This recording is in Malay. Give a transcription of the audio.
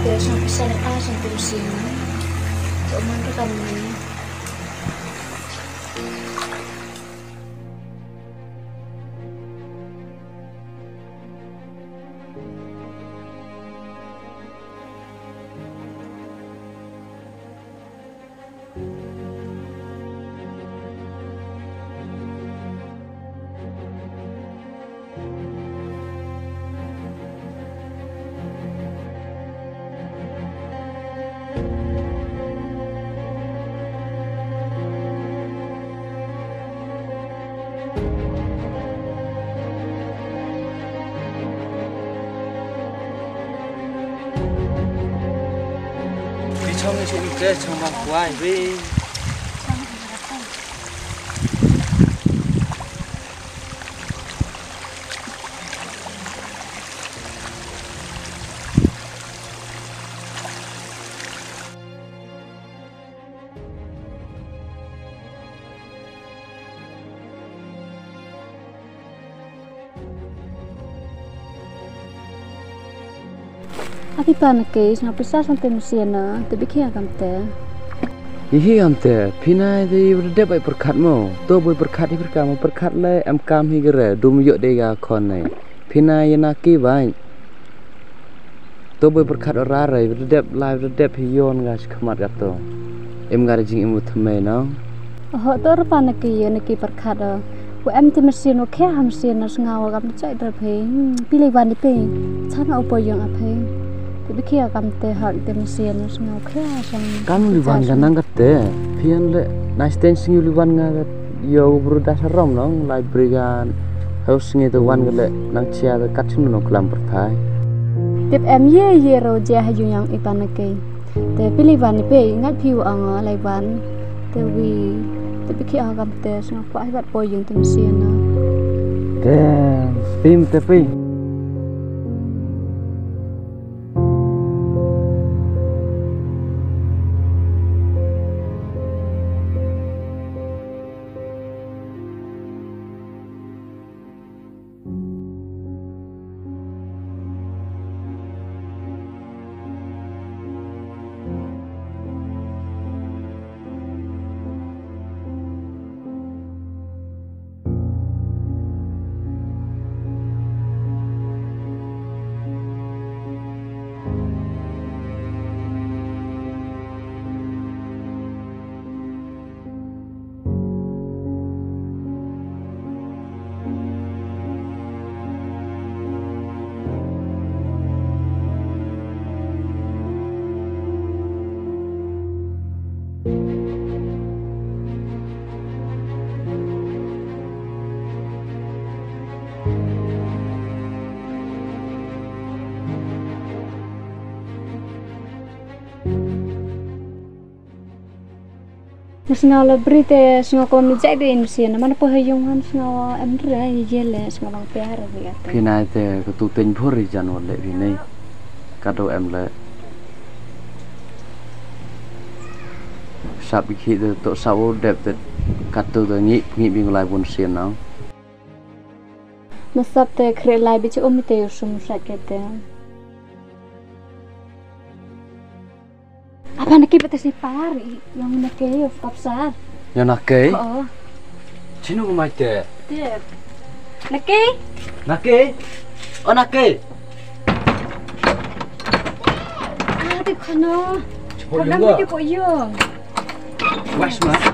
Pero sampai sana sampai di sini. Cuma kami. Trong cái chuyện kia trong vòng quay với Aku pakai sampai sampai Mesiana, tapi kia kamte. Ihi amte, pinai di berde bay perkat mo, to boy perkat di perkam perkat le am kam hi gere, dum yo dega kon nei. Pinai yanaki bay. To boy perkat ora rai berde live berde pion gas khamat gato. Em gar jing imu thme no. Oh, to ru panaki yanaki perkat a. Wa am ti Mesiana kia ham Mesiana sengawa kam chai dar phe. Pilih wan di pe. Chana upo yang ape. Tapi kia kamte hal te Mesiana sengawa kia sang. Kamu liwan ganang kate, pian le nice dancing liwan nga yo bruda sarom no, library gan house nge to wan gale nang chia the katchun no klam perthai. Tip em ye ro je hayu yang ipanake. Te pilih wan di pe ngat piu anga lai wan. Te wi tapi kia kamte sengawa pa bat po yang te Mesiana. Damn, pim te pi. Sengawa berita sengawa kami cek di Mesiana mana po hayung han sengawa em re yele sengawa piara biat. Pinai te ketu ten phori jan ole pinai. Kado em le. Sap ki te to sawo dep te katu te ngi bing lai bon sien nang. Masap te kre lai bi te usum sakete. Apa nak kita si pari yang nak kaya of kapsar? Yang nak kaya? Oh. Cino kumai te? Dia. Nak kaya? Nak kaya? Oh nak kaya? Ah, di kana. Cepat juga. Di poyong. Wash mah.